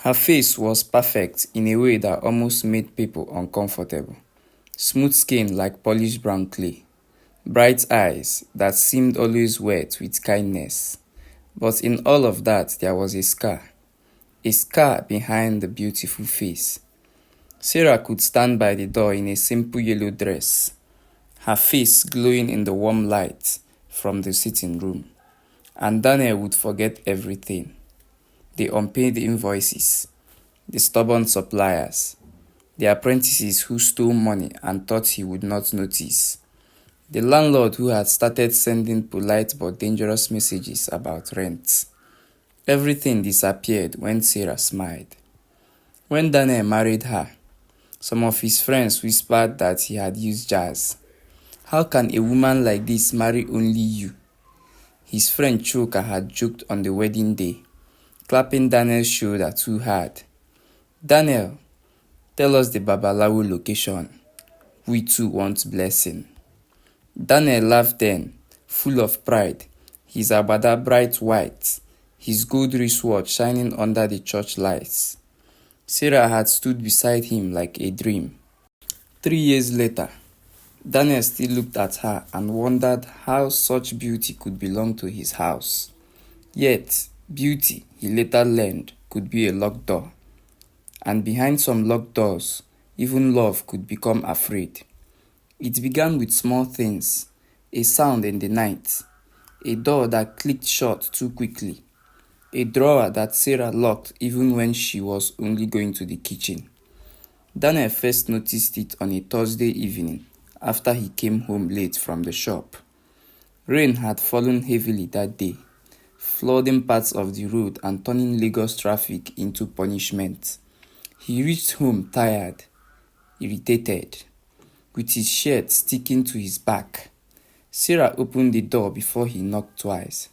Her face was perfect in a way that almost made people uncomfortable. Smooth skin like polished brown clay. Bright eyes that seemed always wet with kindness. But in all of that, there was a scar. A scar behind the beautiful face. Sarah could stand by the door in a simple yellow dress, her face glowing in the warm light from the sitting room. And Daniel would forget everything. The unpaid invoices, the stubborn suppliers, the apprentices who stole money and thought he would not notice, the landlord who had started sending polite but dangerous messages about rent. Everything disappeared when Sarah smiled. When Daniel married her, some of his friends whispered that he had used jazz. How can a woman like this marry only you? His friend Choka had joked on the wedding day, clapping Daniel's shoulder too hard. Daniel, tell us the Babalawo location. We too want blessing. Daniel laughed then, full of pride, his abada bright white, his gold wristwatch shining under the church lights. Sarah had stood beside him like a dream. 3 years later, Daniel still looked at her and wondered how such beauty could belong to his house. Yet, beauty, he later learned, could be a locked door. And behind some locked doors, even love could become afraid. It began with small things, a sound in the night, a door that clicked shut too quickly, a drawer that Sarah locked even when she was only going to the kitchen. Daniel first noticed it on a Thursday evening after he came home late from the shop. Rain had fallen heavily that day, flooding parts of the road and turning Lagos traffic into punishment. He reached home tired, irritated, with his shirt sticking to his back. Sarah opened the door before he knocked twice.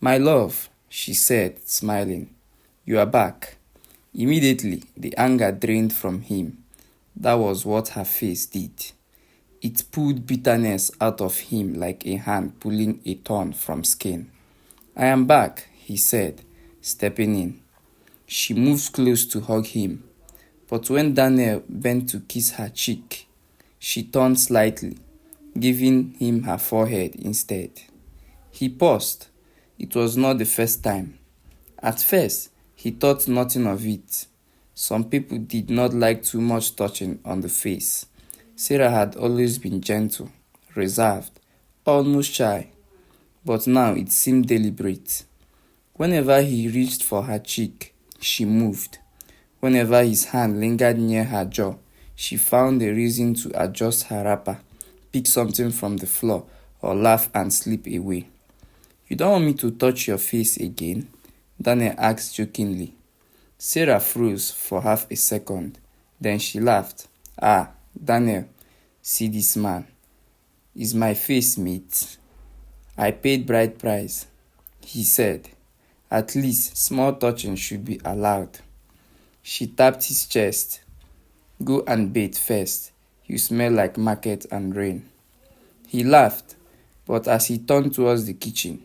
"My love," she said, smiling. "You are back." Immediately, the anger drained from him. That was what her face did. It pulled bitterness out of him like a hand pulling a thorn from skin. "I am back," he said, stepping in. She moved close to hug him, but when Daniel bent to kiss her cheek, she turned slightly, giving him her forehead instead. He paused. It was not the first time. At first, he thought nothing of it. Some people did not like too much touching on the face. Sarah had always been gentle, reserved, almost shy, but now it seemed deliberate. Whenever he reached for her cheek, she moved. Whenever his hand lingered near her jaw, she found a reason to adjust her wrapper, pick something from the floor, or laugh and slip away. "You don't want me to touch your face again?" Daniel asked jokingly. Sarah froze for half a second. Then she laughed. "Ah, Daniel, see this man. Is my face meat? I paid bright price," he said. "At least small touching should be allowed." She tapped his chest. "Go and bathe first. You smell like market and rain." He laughed, but as he turned towards the kitchen,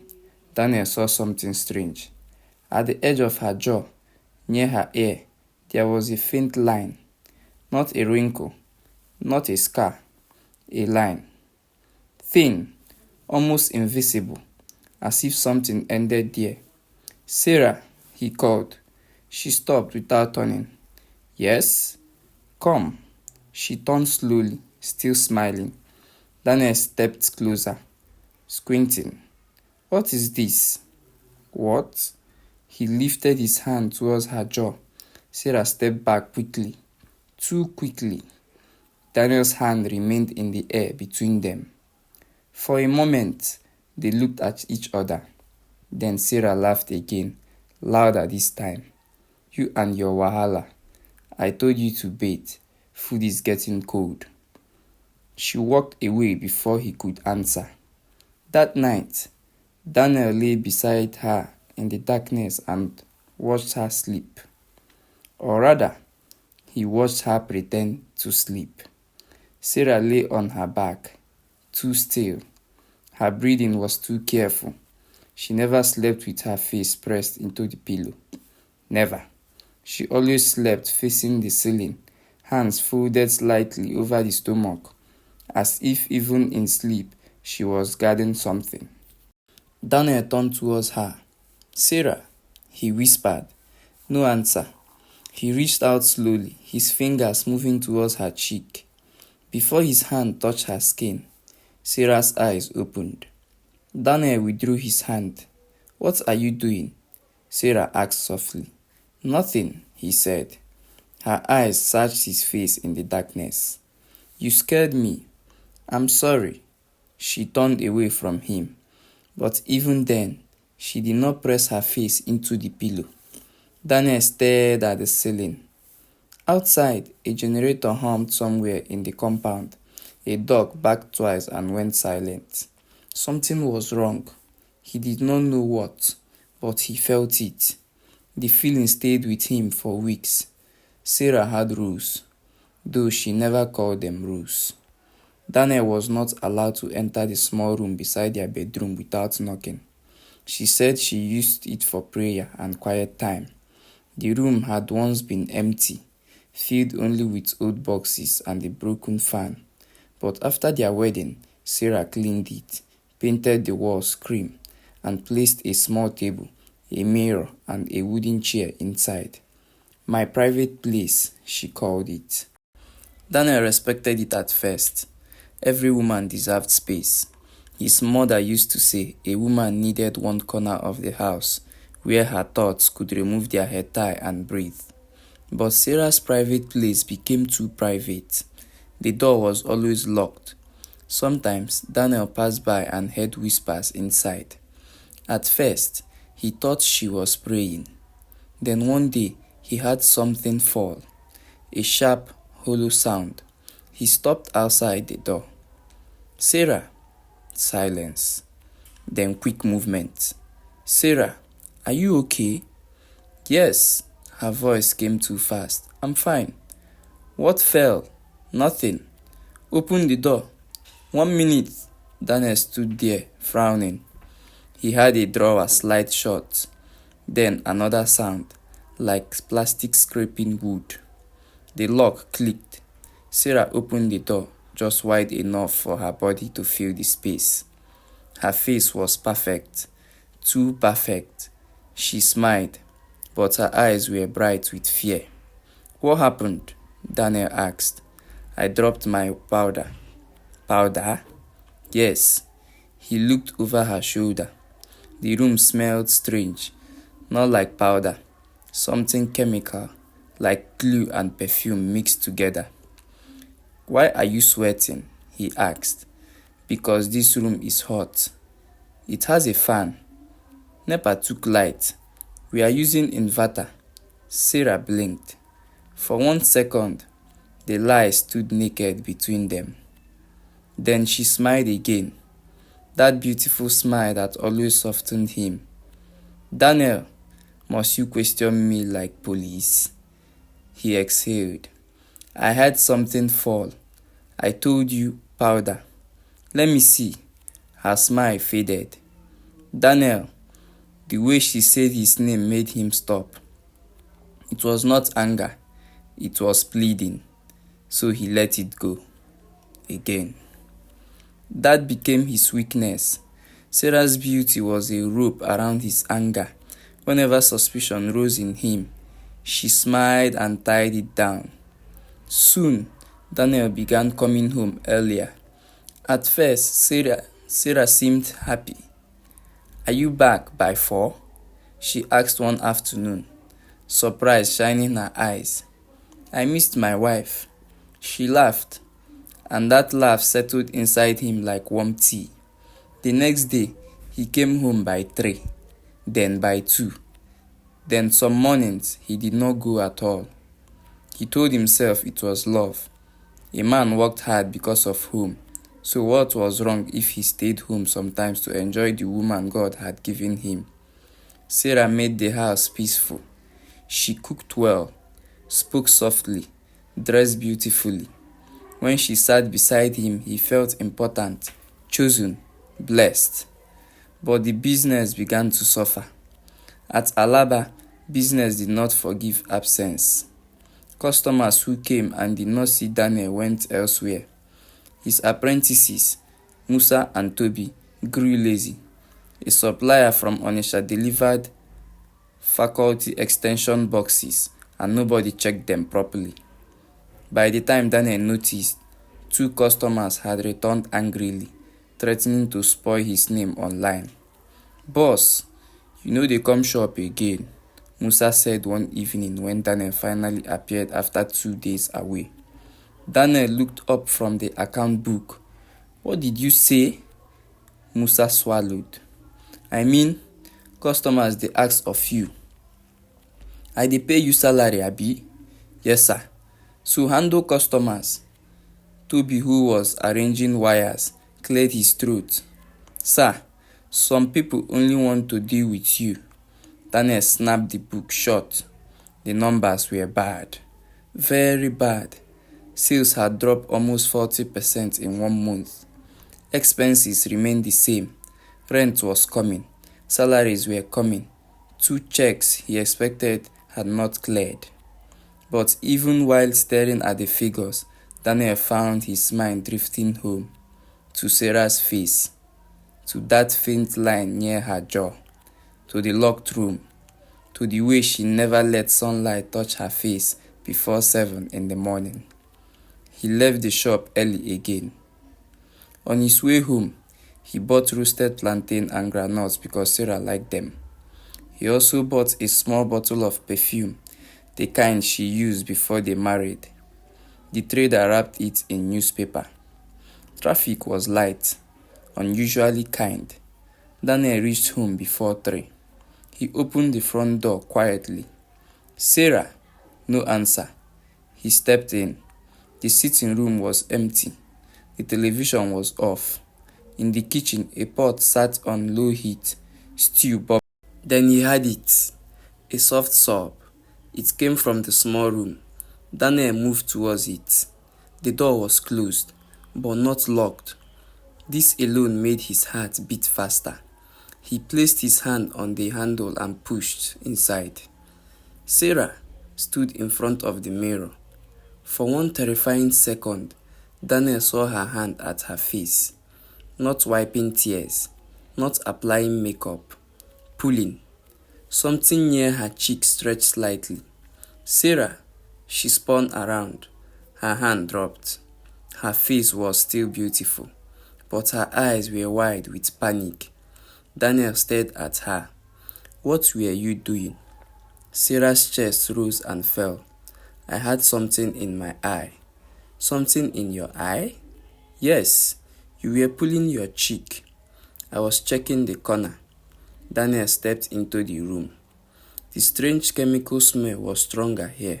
Daniel saw something strange. At the edge of her jaw, near her ear, there was a faint line. Not a wrinkle, not a scar, a line. Thin, almost invisible, as if something ended there. "Sarah," he called. She stopped without turning. "Yes?" "Come." She turned slowly, still smiling. Daniel stepped closer, squinting. "What is this?" "What?" He lifted his hand towards her jaw. Sarah stepped back quickly, too quickly. Daniel's hand remained in the air between them. For a moment, they looked at each other. Then Sarah laughed again, louder this time. "You and your wahala. I told you to bathe. Food is getting cold." She walked away before he could answer. That night, Daniel lay beside her in the darkness and watched her sleep. Or rather, he watched her pretend to sleep. Sarah lay on her back, too still. Her breathing was too careful. She never slept with her face pressed into the pillow. Never. She always slept facing the ceiling, hands folded slightly over the stomach, as if even in sleep she was guarding something. Daniel turned towards her. "Sarah," he whispered. No answer. He reached out slowly, his fingers moving towards her cheek. Before his hand touched her skin, Sarah's eyes opened. Daniel withdrew his hand. "What are you doing?" Sarah asked softly. "Nothing," he said. Her eyes searched his face in the darkness. "You scared me." "I'm sorry." She turned away from him. But even then, she did not press her face into the pillow. Daniel stared at the ceiling. Outside, a generator hummed somewhere in the compound. A dog barked twice and went silent. Something was wrong. He did not know what, but he felt it. The feeling stayed with him for weeks. Sarah had rules, though she never called them rules. Daniel was not allowed to enter the small room beside their bedroom without knocking. She said she used it for prayer and quiet time. The room had once been empty, filled only with old boxes and a broken fan. But after their wedding, Sarah cleaned it, painted the walls cream, and placed a small table, a mirror, and a wooden chair inside. "My private place," she called it. Daniel respected it at first. Every woman deserved space. His mother used to say a woman needed one corner of the house where her thoughts could remove their hair tie and breathe. But Sarah's private place became too private. The door was always locked. Sometimes Daniel passed by and heard whispers inside. At first, he thought she was praying. Then one day, he heard something fall. A sharp, hollow sound. He stopped outside the door. "Sarah." Silence. Then quick movement. "Sarah, are you okay?" "Yes." Her voice came too fast. "I'm fine." "What fell?" "Nothing." "Open the door." "1 minute." Daniel stood there, frowning. He had a drawer slide shut. Then another sound, like plastic scraping wood. The lock clicked. Sarah opened the door, just wide enough for her body to fill the space. Her face was perfect, too perfect. She smiled, but her eyes were bright with fear. "What happened?" Daniel asked. "I dropped my powder." "Powder?" "Yes." He looked over her shoulder. The room smelled strange, not like powder, something chemical, like glue and perfume mixed together. "Why are you sweating?" he asked. "Because this room is hot." "It has a fan." "NEPA took light. We are using inverter." Sarah blinked. For 1 second, the lie stood naked between them. Then she smiled again, that beautiful smile that always softened him. "Daniel, must you question me like police?" He exhaled. "I heard something fall. I told you powder." "Let me see." Her smile faded. "Daniel." The way she said his name made him stop. It was not anger, it was pleading. So he let it go. Again. That became his weakness. Sarah's beauty was a rope around his anger. Whenever suspicion rose in him, she smiled and tied it down. Soon, Daniel began coming home earlier. At first, Sarah seemed happy. "Are you back by 4?" she asked one afternoon, surprise shining her eyes. "I missed my wife." She laughed, and that laugh settled inside him like warm tea. The next day, he came home by 3, then by 2. Then some mornings, he did not go at all. He told himself it was love. A man worked hard because of home. So what was wrong if he stayed home sometimes to enjoy the woman God had given him? Sarah made the house peaceful. She cooked well, spoke softly, dressed beautifully. When she sat beside him, he felt important, chosen, blessed. But the business began to suffer. At Alaba, Business did not forgive absence. Customers who came and did not see Daniel went elsewhere. His apprentices, Musa and Toby, grew lazy. A supplier from Onitsha delivered faculty extension boxes and nobody checked them properly. By the time Daniel noticed, 2 customers had returned angrily, threatening to spoil his name online. "Boss, you know they come shop again," Musa said one evening when Daniel finally appeared after 2 days away. Daniel looked up from the account book. "What did you say?" Musa swallowed. "I mean, customers they ask of you." "I dey pay you salary, abi?" "Yes, sir." "So handle customers." Toby, who was arranging wires, cleared his throat. "Sir, some people only want to deal with you." Daniel snapped the book shut. The numbers were bad. Very bad. Sales had dropped almost 40% in 1 month. Expenses remained the same. Rent was coming. Salaries were coming. 2 checks he expected had not cleared. But even while staring at the figures, Daniel found his mind drifting home, to Sarah's face, to that faint line near her jaw, to the locked room, to the way she never let sunlight touch her face before 7 in the morning. He left the shop early again. On his way home, he bought roasted plantain and groundnuts because Sarah liked them. He also bought a small bottle of perfume, the kind she used before they married. The trader wrapped it in newspaper. Traffic was light, unusually kind. Daniel reached home before 3. He opened the front door quietly. "Sarah." No answer. He stepped in. The sitting room was empty. The television was off. In the kitchen, a pot sat on low heat, stew bubbling. Then he had it. A soft sob. It came from the small room. Daniel moved towards it. The door was closed, but not locked. This alone made his heart beat faster. He placed his hand on the handle and pushed inside. Sarah stood in front of the mirror. For one terrifying second, Daniel saw her hand at her face, not wiping tears, not applying makeup, pulling. Something near her cheek stretched slightly. "Sarah." She spun around. Her hand dropped. Her face was still beautiful, but her eyes were wide with panic. Daniel stared at her. "What were you doing?" Sarah's chest rose and fell. "I had something in my eye." "Something in your eye?" "Yes, you were pulling your cheek." "I was checking the corner." Daniel stepped into the room. The strange chemical smell was stronger here.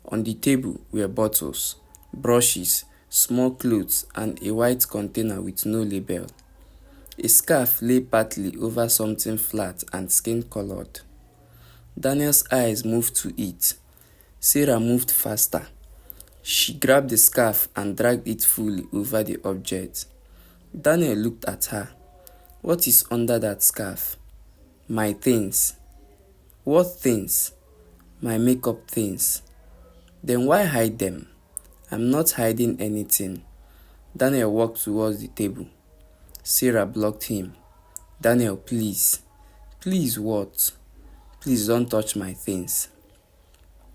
On the table were bottles, brushes, small clothes, and a white container with no label. A scarf lay partly over something flat and skin-colored. Daniel's eyes moved to it. Sarah moved faster. She grabbed the scarf and dragged it fully over the object. Daniel looked at her. "What is under that scarf?" "My things." "What things?" "My makeup things." "Then why hide them?" "I'm not hiding anything." Daniel walked towards the table. Sarah blocked him. "Daniel, please." "Please what?" "Please don't touch my things."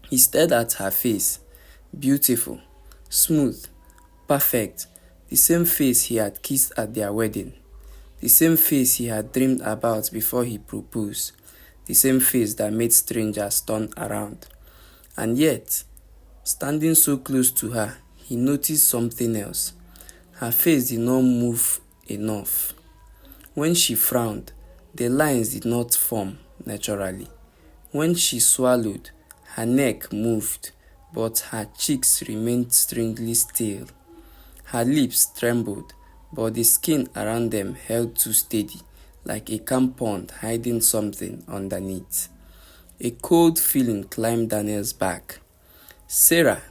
He stared at her face. Beautiful, smooth, perfect. The same face he had kissed at their wedding. The same face he had dreamed about before he proposed. The same face that made strangers turn around. And yet, standing so close to her, he noticed something else. Her face did not move enough. When she frowned, the lines did not form naturally. When she swallowed, her neck moved, but her cheeks remained strangely still. Her lips trembled, but the skin around them held too steady, like a calm pond hiding something underneath. A cold feeling climbed Daniel's back. "Sarah,"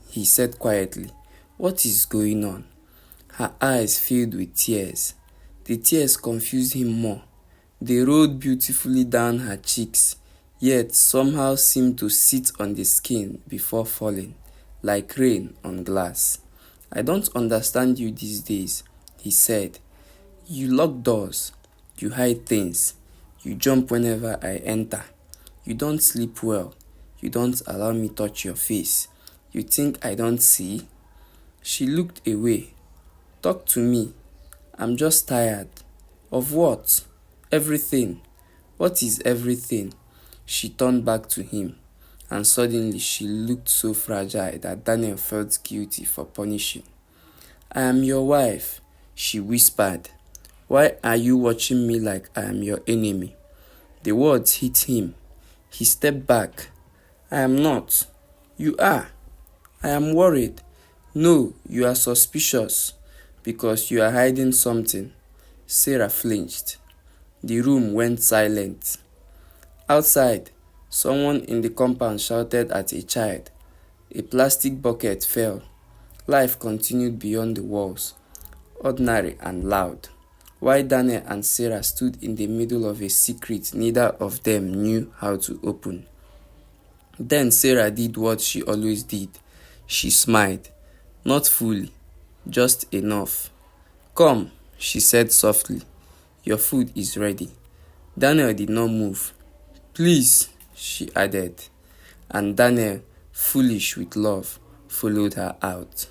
he said quietly, "what is going on?" Her eyes filled with tears. The tears confused him more. They rolled beautifully down her cheeks, yet somehow seemed to sit on the skin before falling, like rain on glass. I don't understand you these days, he said. You lock doors, you hide things, you jump whenever I enter. You don't sleep well, you don't allow me touch your face. You think I don't see? She looked away. Talk to me. I'm just tired. Of what? Everything. What is everything? She turned back to him, and suddenly she looked so fragile that Daniel felt guilty for punishing. I am your wife, she whispered. Why are you watching me like I am your enemy? The words hit him. He stepped back. I am not. You are. I am worried. No, you are suspicious because you are hiding something. Sarah flinched. The room went silent. Outside, someone in the compound shouted at a child. A plastic bucket fell. Life continued beyond the walls, ordinary and loud. While Daniel and Sarah stood in the middle of a secret neither of them knew how to open. Then Sarah did what she always did. She smiled. Not fully, just enough. Come, she said softly. Your food is ready. Daniel did not move. Please, she added. And Daniel, foolish with love, followed her out.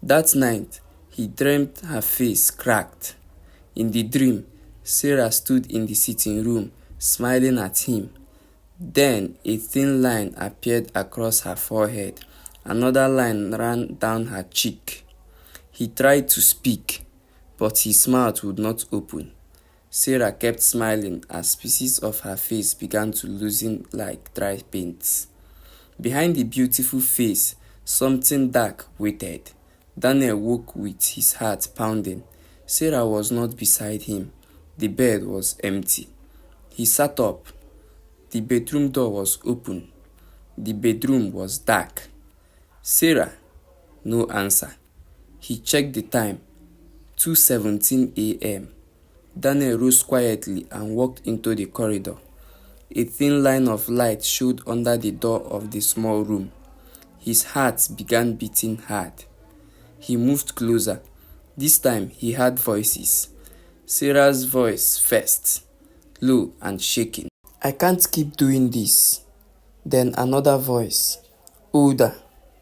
That night, he dreamt her face cracked. In the dream, Sarah stood in the sitting room, smiling at him. Then a thin line appeared across her forehead. Another line ran down her cheek. He tried to speak, but his mouth would not open. Sarah kept smiling as pieces of her face began to loosen like dry paint. Behind the beautiful face, something dark waited. Daniel woke with his heart pounding. Sarah was not beside him. The bed was empty. He sat up. The bedroom door was open. The bedroom was dark. Sarah, no answer. He checked the time. 2:17 a.m. Daniel rose quietly and walked into the corridor. A thin line of light showed under the door of the small room. His heart began beating hard. He moved closer. This time he heard voices. Sarah's voice first, low and shaking. I can't keep doing this. Then another voice, older,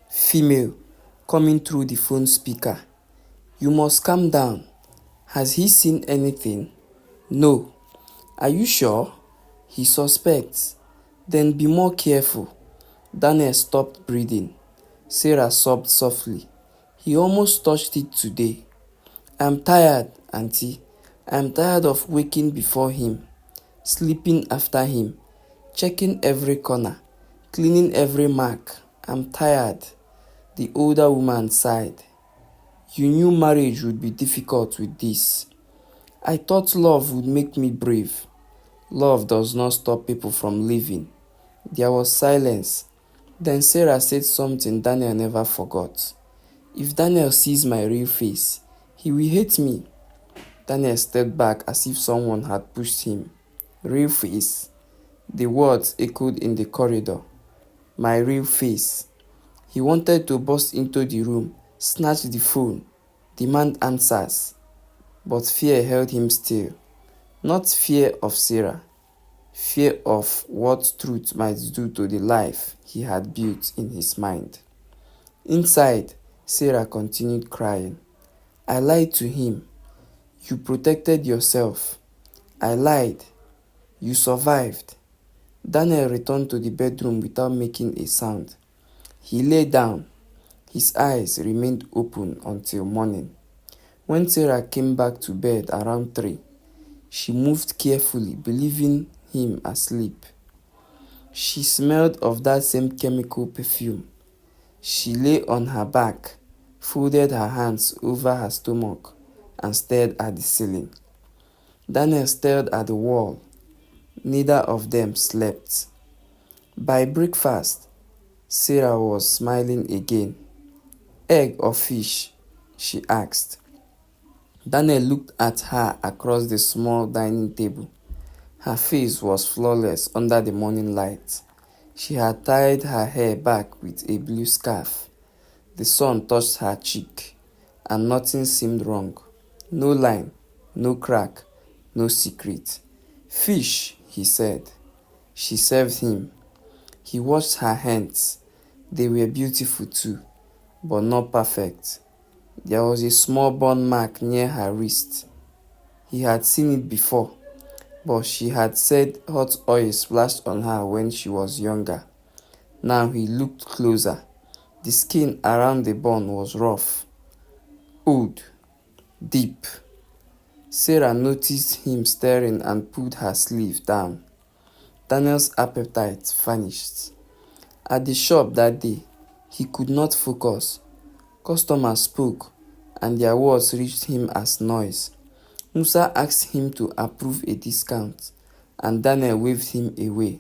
female, coming through the phone speaker. You must calm down. Has he seen anything? No. Are you sure? He suspects. Then be more careful. Daniel stopped breathing. Sarah sobbed softly. He almost touched it today. I'm tired, Auntie. I'm tired of waking before him, sleeping after him, checking every corner, cleaning every mark. I'm tired. The older woman sighed. You knew marriage would be difficult with this. I thought love would make me brave. Love does not stop people from living. There was silence. Then Sarah said something Daniel never forgot. If Daniel sees my real face, he will hate me. Daniel stepped back as if someone had pushed him. Real face. The words echoed in the corridor. My real face. He wanted to burst into the room, snatch the phone, demand answers. But fear held him still. Not fear of Sarah. Fear of what truth might do to the life he had built in his mind. Inside, Sarah continued crying. I lied to him. You protected yourself. I lied. You survived. Daniel returned to the bedroom without making a sound. He lay down. His eyes remained open until morning. When Sarah came back to bed around 3, she moved carefully, believing him asleep. She smelled of that same chemical perfume. She lay on her back, folded her hands over her stomach, and stared at the ceiling. Daniel stared at the wall. Neither of them slept. By breakfast, Sarah was smiling again. Egg or fish? She asked. Daniel looked at her across the small dining table. Her face was flawless under the morning light. She had tied her hair back with a blue scarf. The sun touched her cheek, and nothing seemed wrong. No line, no crack, no secret. "Fish," he said. She served him. He washed her hands. They were beautiful too, but not perfect. There was a small burn mark near her wrist. He had seen it before, but she had said hot oil splashed on her when she was younger. Now he looked closer. The skin around the burn was rough, old, deep. Sarah noticed him staring and pulled her sleeve down. Daniel's appetite vanished. At the shop that day, he could not focus. Customers spoke, and their words reached him as noise. Musa asked him to approve a discount, and Daniel waved him away.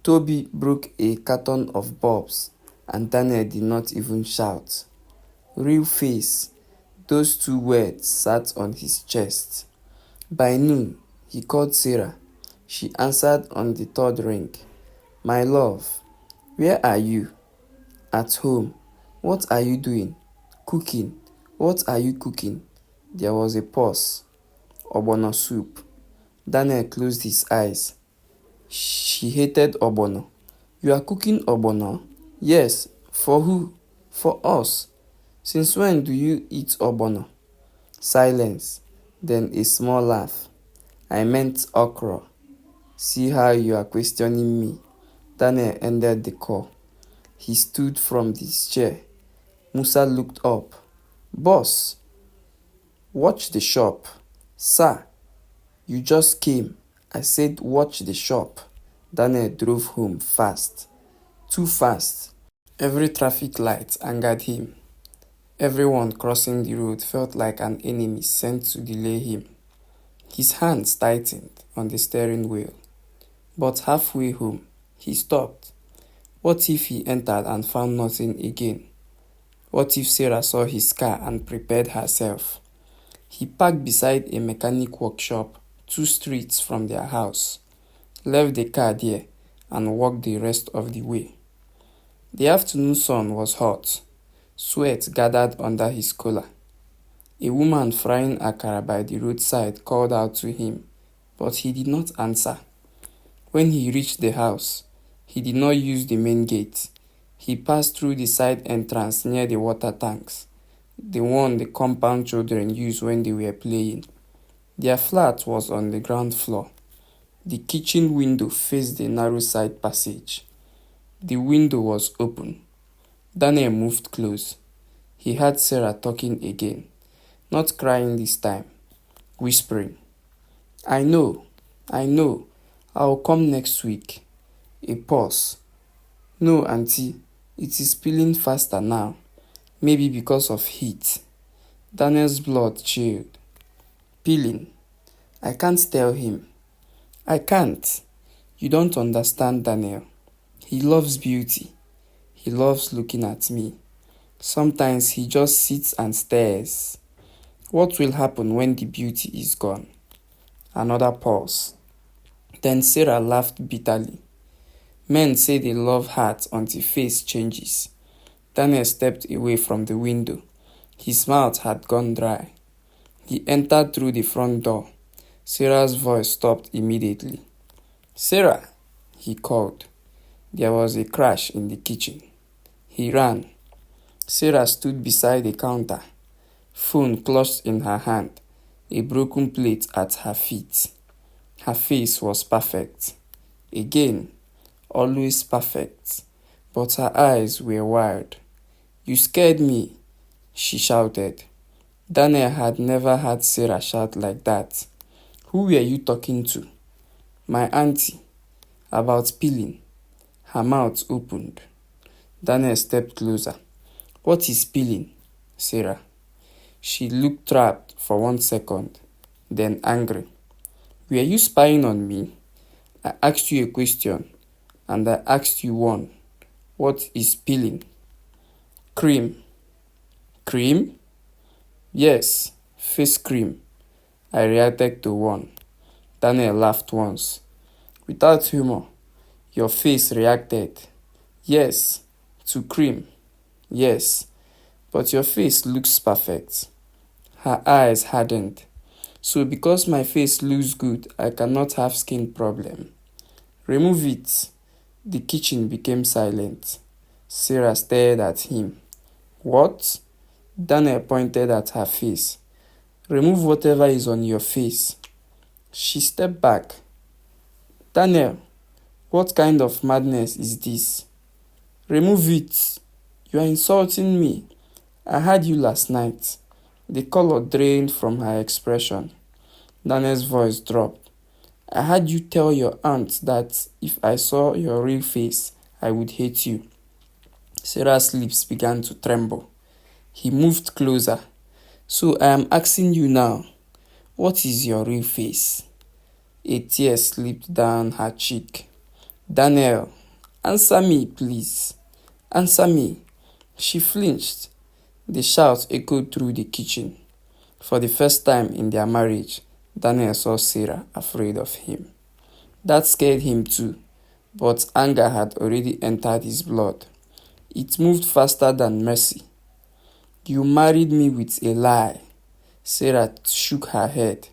Toby broke a carton of bulbs, and Daniel did not even shout. Real face, those two words sat on his chest. By noon, he called Sarah. She answered on the third ring. "My love, where are you?" "At home." "What are you doing?" "Cooking." "What are you cooking?" There was a pause. "Ogbono soup." Daniel closed his eyes. She hated ogbono. "You are cooking ogbono?" "Yes." "For who?" "For us." "Since when do you eat ogbono?" Silence. Then a small laugh. "I meant okra." "See how you are questioning me." Daniel ended the call. He stood from his chair. Musa looked up. "Boss, watch the shop." "Sir, you just came." "I said watch the shop." Daniel drove home fast. Too fast. Every traffic light angered him. Everyone crossing the road felt like an enemy sent to delay him. His hands tightened on the steering wheel. But halfway home, he stopped. What if he entered and found nothing again? What if Sarah saw his car and prepared herself? He parked beside a mechanic workshop 2 streets from their house, left the car there, and walked the rest of the way. The afternoon sun was hot. Sweat gathered under his collar. A woman frying akara by the roadside called out to him, but he did not answer. When he reached the house, he did not use the main gate. He passed through the side entrance near the water tanks, the one the compound children used when they were playing. Their flat was on the ground floor. The kitchen window faced the narrow side passage. The window was open. Daniel moved close. He heard Sarah talking again, not crying this time, whispering, I know, I'll come next week." A pause. "No, auntie, it is peeling faster now. Maybe because of heat." Daniel's blood chilled. "Peeling? I can't tell him." "I can't. You don't understand Daniel. He loves beauty. He loves looking at me. Sometimes he just sits and stares. What will happen when the beauty is gone?" Another pause. Then Sarah laughed bitterly. "Men say they love heart until face changes." Daniel stepped away from the window. His mouth had gone dry. He entered through the front door. Sarah's voice stopped immediately. "Sarah," he called. There was a crash in the kitchen. He ran. Sarah stood beside the counter, phone clutched in her hand, a broken plate at her feet. Her face was perfect. Again, always perfect. But her eyes were wild. "You scared me," she shouted. Daniel had never heard Sarah shout like that. "Who were you talking to?" "My auntie." "About peeling?" Her mouth opened. Daniel stepped closer. "What is peeling, Sarah?" She looked trapped for 1 second, then angry. "Were you spying on me? I asked you a question, and I asked you one. What is peeling?" "Cream." "Cream?" "Yes, face cream." I reacted to one. Daniel laughed once. Without humor, your face reacted. Yes, to cream. Yes, but your face looks perfect. Her eyes hardened. So because my face looks good, I cannot have skin problem. Remove it. The kitchen became silent. Sarah stared at him. What? Daniel pointed at her face. Remove whatever is on your face. She stepped back. Daniel, what kind of madness is this? Remove it. You are insulting me. I heard you last night. The color drained from her expression. Daniel's voice dropped. I heard you tell your aunt that if I saw your real face, I would hate you. Sarah's lips began to tremble. He moved closer. So I am asking you now, what is your real face? A tear slipped down her cheek. Daniel, answer me, please. Answer me. She flinched. The shout echoed through the kitchen. For the first time in their marriage, Daniel saw Sarah afraid of him. That scared him too, but anger had already entered his blood. It moved faster than mercy. You married me with a lie. Sarah shook her head,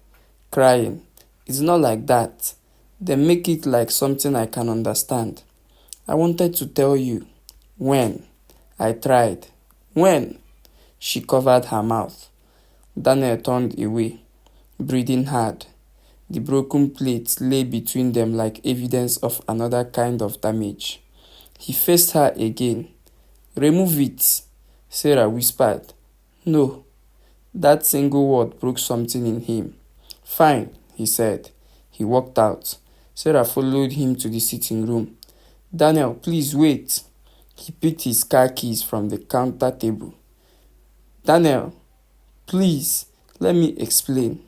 crying. It's not like that. They make it like something I can understand. I wanted to tell you. When? I tried. When? She covered her mouth. Daniel turned away, breathing hard. The broken plate lay between them like evidence of another kind of damage. He faced her again. Remove it, Sarah whispered. No. That single word broke something in him. Fine, he said. He walked out. Sarah followed him to the sitting room. Daniel, please wait. He picked his car keys from the counter table. Daniel, please, let me explain.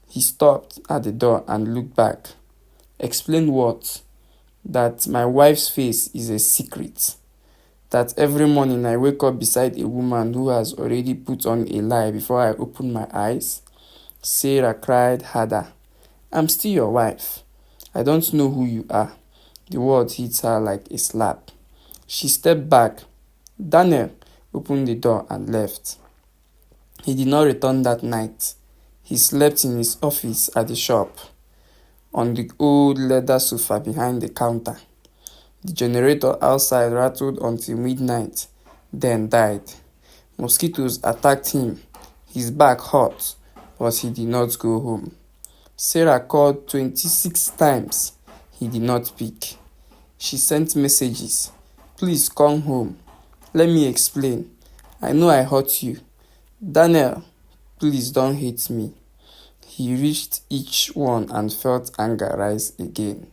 He stopped at the door and looked back. Explain what? That my wife's face is a secret. That every morning I wake up beside a woman who has already put on a lie before I open my eyes. Sarah cried harder. I'm still your wife. I don't know who you are. The word hit her like a slap. She stepped back. Daniel opened the door and left. He did not return that night. He slept in his office at the shop, on the old leather sofa behind the counter. The generator outside rattled until midnight, then died. Mosquitoes attacked him. His back hurt, but he did not go home. Sarah called 26 times. He did not pick. She sent messages. Please come home. Let me explain. I know I hurt you. Daniel, please don't hate me. He reached each one and felt anger rise again.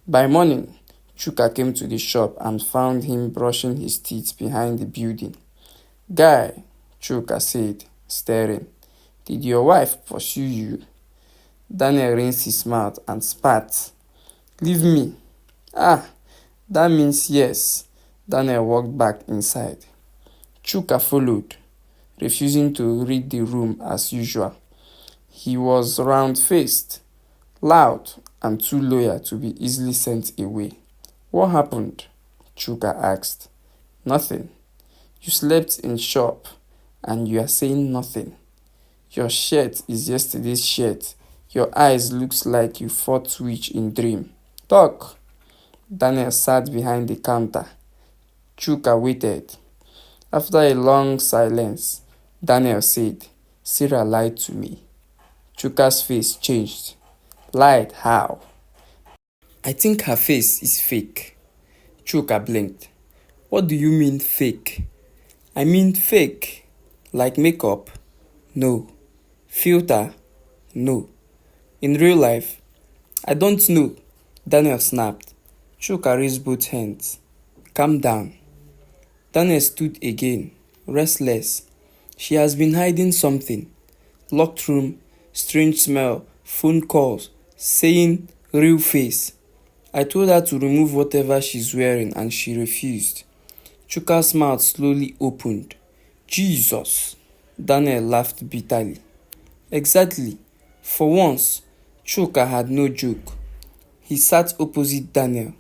By morning, Chuka came to the shop and found him brushing his teeth behind the building. Guy, Chuka said, staring, did your wife pursue you? Daniel rinsed his mouth and spat. Leave me. Ah, that means yes. Daniel walked back inside. Chuka followed, refusing to read the room as usual. He was round-faced, loud, and too loyal to be easily sent away. What happened? Chuka asked. Nothing. You slept in shop, and you are saying nothing. Your shirt is yesterday's shirt. Your eyes looks like you fought witch in dream. Talk. Daniel sat behind the counter. Chuka waited. After a long silence, Daniel said, Sarah lied to me. Chuka's face changed. Lied how? I think her face is fake. Chuka blinked. What do you mean fake? I mean fake. Like makeup? No. Filter? No. In real life? I don't know. Daniel snapped. Chuka raised both hands. Calm down. Daniel stood again, restless. She has been hiding something. Locked room, strange smell, phone calls, saying real face. I told her to remove whatever she's wearing and she refused. Chuka's mouth slowly opened. Jesus! Daniel laughed bitterly. Exactly. For once, Chuka had no joke. He sat opposite Daniel.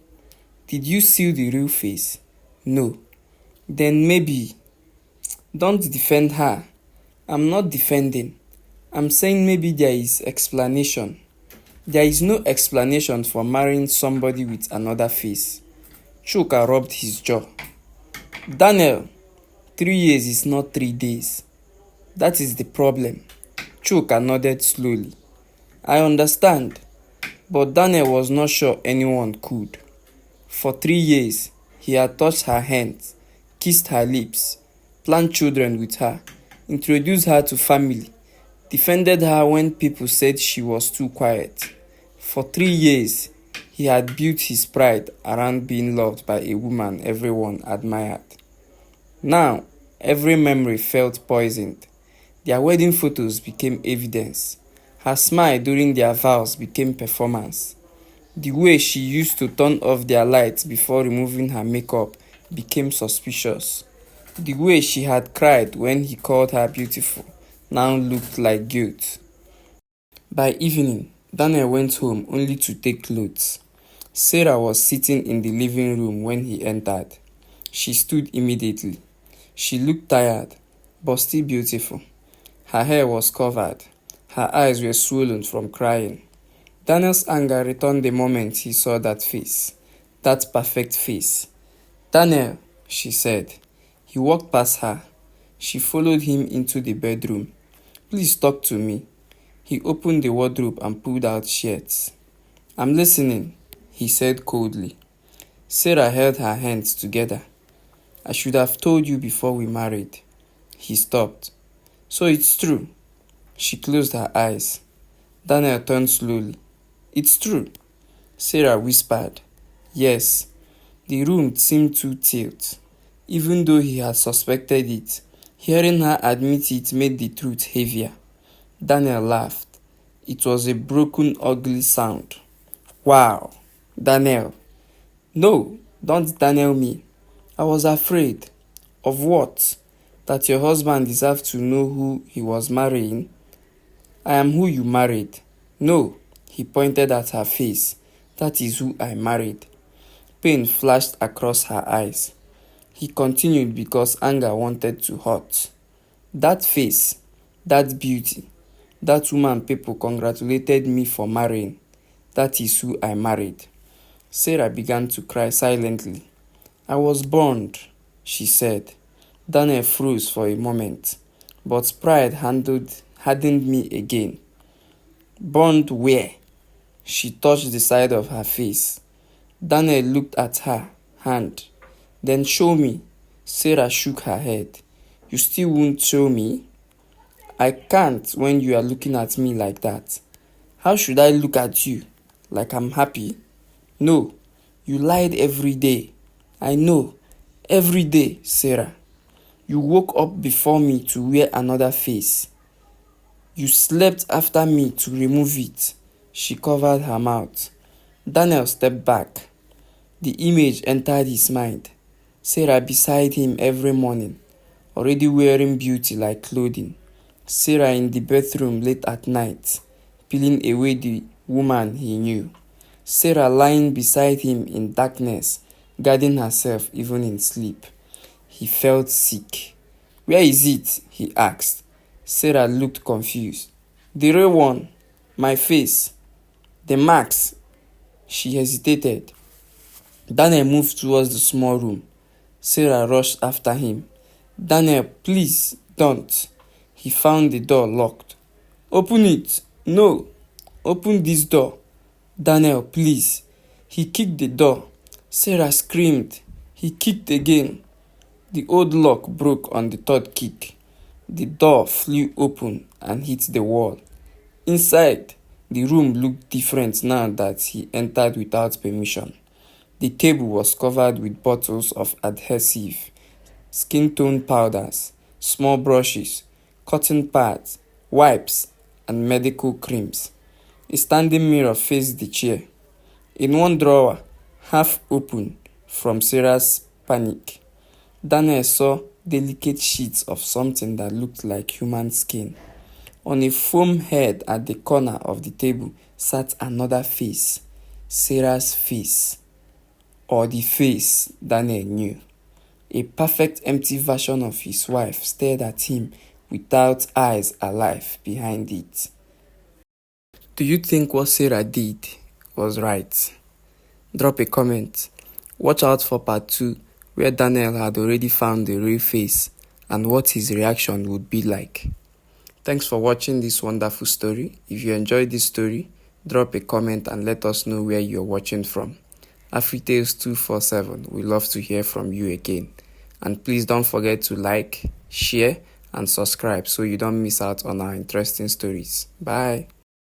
Did you see the real face? No. Then maybe. Don't defend her. I'm not defending. I'm saying maybe there is explanation. There is no explanation for marrying somebody with another face. Chuka rubbed his jaw. Daniel, 3 years is not 3 days. That is the problem. Chuka nodded slowly. I understand, but Daniel was not sure anyone could. For 3 years, he had touched her hands, kissed her lips, planned children with her, introduced her to family, defended her when people said she was too quiet. For 3 years, he had built his pride around being loved by a woman everyone admired. Now, every memory felt poisoned. Their wedding photos became evidence. Her smile during their vows became performance. The way she used to turn off their lights before removing her makeup became suspicious. The way she had cried when he called her beautiful now looked like guilt. By evening, Daniel went home only to take clothes. Sarah was sitting in the living room when he entered. She stood immediately. She looked tired, but still beautiful. Her hair was covered. Her eyes were swollen from crying. Daniel's anger returned the moment he saw that face, that perfect face. Daniel, she said. He walked past her. She followed him into the bedroom. Please talk to me. He opened the wardrobe and pulled out shirts. I'm listening, he said coldly. Sarah held her hands together. I should have told you before we married. He stopped. So it's true. She closed her eyes. Daniel turned slowly. It's true. Sarah whispered. Yes. The room seemed to tilt. Even though he had suspected it, hearing her admit it made the truth heavier. Daniel laughed. It was a broken, ugly sound. Wow. Daniel. No, don't Daniel me. I was afraid. Of what? That your husband deserved to know who he was marrying? I am who you married. No, he pointed at her face. That is who I married. Pain flashed across her eyes. He continued because anger wanted to hurt. That face, that beauty, that woman people congratulated me for marrying. That is who I married. Sarah began to cry silently. I was burned, she said. Daniel froze for a moment, but pride hardened me again. Burned where? She touched the side of her face. Daniel looked at her hand. Then show me. Sarah shook her head. You still won't show me? I can't when you are looking at me like that. How should I look at you? Like I'm happy? No, you lied every day. I know. Every day, Sarah. You woke up before me to wear another face. You slept after me to remove it. She covered her mouth. Daniel stepped back. The image entered his mind. Sarah beside him every morning, already wearing beauty like clothing. Sarah in the bathroom late at night, peeling away the woman he knew. Sarah lying beside him in darkness, guarding herself even in sleep. He felt sick. Where is it? He asked. Sarah looked confused. The real one. My face. The marks. She hesitated. Daniel moved towards the small room. Sarah rushed after him. Daniel, please, don't. He found the door locked. Open it. No. Open this door. Daniel, please. He kicked the door. Sarah screamed. He kicked again. The old lock broke on the third kick. The door flew open and hit the wall. Inside, the room looked different now that he entered without permission. The table was covered with bottles of adhesive, skin tone powders, small brushes, cotton pads, wipes, and medical creams. A standing mirror faced the chair. In one drawer, half open from Sarah's panic, Daniel saw delicate sheets of something that looked like human skin. On a foam head at the corner of the table sat another face, Sarah's face, or the face Daniel knew. A perfect empty version of his wife stared at him without eyes alive behind it. Do you think what Sarah did was right? Drop a comment. Watch out for part 2, where Daniel had already found the real face and what his reaction would be like. Thanks for watching this wonderful story. If you enjoyed this story, drop a comment and let us know where you're watching from. AfriTales 247, we love to hear from you again. And please don't forget to like, share, and subscribe so you don't miss out on our interesting stories. Bye.